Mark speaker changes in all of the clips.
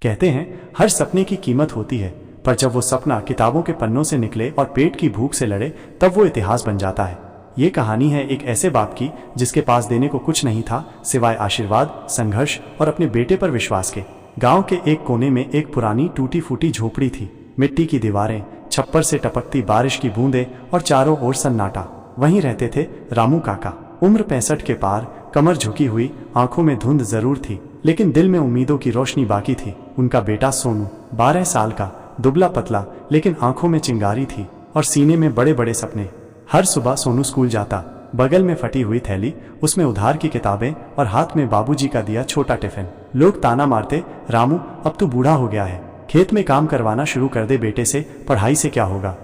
Speaker 1: कहते हैं हर सपने की कीमत होती है, पर जब वो सपना किताबों के पन्नों से निकले और पेट की भूख से लड़े तब वो इतिहास बन जाता है। ये कहानी है एक ऐसे बाप की जिसके पास देने को कुछ नहीं था सिवाय आशीर्वाद, संघर्ष और अपने बेटे पर विश्वास के। गांव के एक कोने में एक पुरानी टूटी फूटी झोपड़ी थी। मिट्टी की दीवारें, छप्पर से टपकती बारिश की बूंदें और चारों ओर सन्नाटा। वहीं रहते थे रामू काका। उम्र 65 के पार, कमर झुकी हुई, आंखों में धुंध जरूर थी लेकिन दिल में उम्मीदों की रोशनी बाकी थी। उनका बेटा सोनू 12 साल का, दुबला पतला लेकिन आंखों में चिंगारी थी और सीने में बड़े बड़े सपने। हर सुबह सोनू स्कूल जाता, बगल में फटी हुई थैली, उसमें उधार की किताबें और हाथ में बाबूजी का दिया छोटा टिफिन। लोग ताना मारते, रामू अब तू बूढ़ा हो गया है, खेत में काम करवाना शुरू कर दे बेटे से, पढ़ाई से क्या होगा।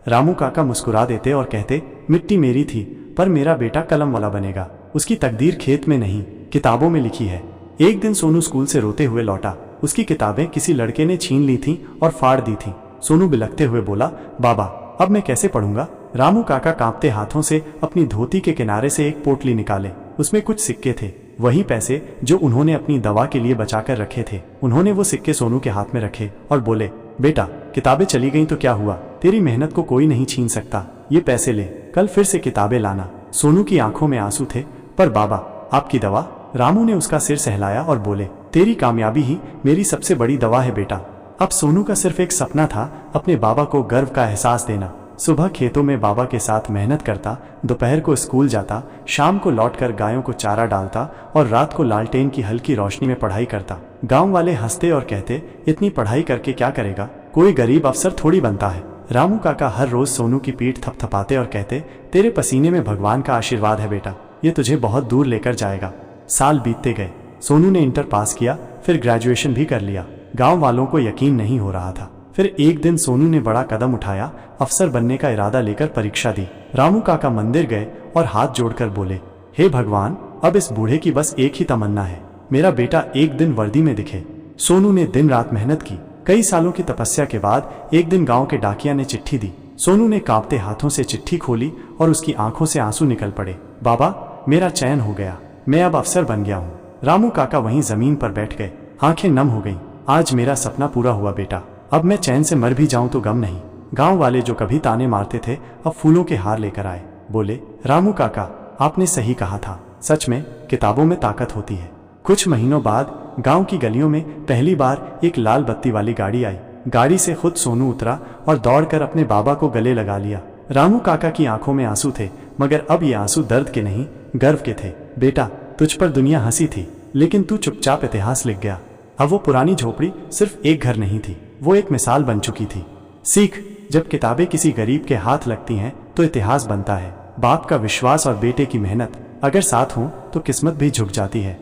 Speaker 1: रामू काका मुस्कुरा देते और कहते मिट्टी मेरी थी पर मेरा बेटा कलम वाला बनेगा। उसकी तकदीर खेत में नहीं किताबों में लिखी है। एक दिन सोनू स्कूल से रोते हुए लौटा। उसकी किताबें किसी लड़के ने छीन ली थीं और फाड़ दी थीं। सोनू बिलखते हुए बोला, बाबा अब मैं कैसे पढ़ूंगा। रामू काका कांपते हाथों से अपनी धोती के किनारे से एक पोटली निकाले। उसमें कुछ सिक्के थे, वही पैसे जो उन्होंने अपनी दवा के लिए बचाकर रखे थे। उन्होंने वो सिक्के सोनू के हाथ में रखे और बोले, बेटा किताबें चली गईं तो क्या हुआ, तेरी मेहनत को कोई नहीं छीन सकता। ये पैसे ले, कल फिर से किताबें लाना। सोनू की आंखों में आंसू थे। पर बाबा आपकी दवा। रामू ने उसका सिर सहलाया और बोले, तेरी कामयाबी ही मेरी सबसे बड़ी दवा है बेटा। अब सोनू का सिर्फ एक सपना था, अपने बाबा को गर्व का एहसास देना। सुबह खेतों में बाबा के साथ मेहनत करता, दोपहर को स्कूल जाता, शाम को लौटकर गायों को चारा डालता और रात को लालटेन की हल्की रोशनी में पढ़ाई करता। गांव वाले हंसते और कहते, इतनी पढ़ाई करके क्या करेगा, कोई गरीब अफसर थोड़ी बनता है। रामू काका हर रोज सोनू की पीठ थपथपाते और कहते, तेरे पसीने में भगवान का आशीर्वाद है बेटा, ये तुझे बहुत दूर लेकर जाएगा। साल बीतते गए। सोनू ने इंटर पास किया, फिर ग्रेजुएशन भी कर लिया। गांव वालों को यकीन नहीं हो रहा था। फिर एक दिन सोनू ने बड़ा कदम उठाया, अफसर बनने का इरादा लेकर परीक्षा दी। रामू काका मंदिर गए और हाथ जोड़कर बोले, हे भगवान अब इस बूढ़े की बस एक ही तमन्ना है, मेरा बेटा एक दिन वर्दी में दिखे। सोनू ने दिन रात मेहनत की। कई सालों की तपस्या के बाद एक दिन गांव के डाकिया ने चिट्ठी दी। सोनू ने कांपते हाथों से चिट्ठी खोली और उसकी आंखों से आंसू निकल पड़े। बाबा मेरा चयन हो गया, मैं अब अफसर बन गया हूँ। रामू काका वहीं जमीन पर बैठ गए, आंखें नम हो गईं। आज मेरा सपना पूरा हुआ बेटा, अब मैं चैन से मर भी जाऊं तो गम नहीं। गांव वाले जो कभी ताने मारते थे अब फूलों के हार लेकर आए। बोले, रामू काका आपने सही कहा था, सच में किताबों में ताकत होती है। कुछ महीनों बाद गांव की गलियों में पहली बार एक लाल बत्ती वाली गाड़ी आई। गाड़ी से खुद सोनू उतरा और दौड़कर अपने बाबा को गले लगा लिया। रामू काका की आंखों में आंसू थे, मगर अब ये आंसू दर्द के नहीं गर्व के थे। बेटा तुझ पर दुनिया हंसी थी लेकिन तू चुपचाप इतिहास लिख गया। अब वो पुरानी झोपड़ी सिर्फ एक घर नहीं थी, वो एक मिसाल बन चुकी थी। सीख, जब किताबें किसी गरीब के हाथ लगती हैं तो इतिहास बनता है। बाप का विश्वास और बेटे की मेहनत अगर साथ हो तो किस्मत भी झुक जाती है।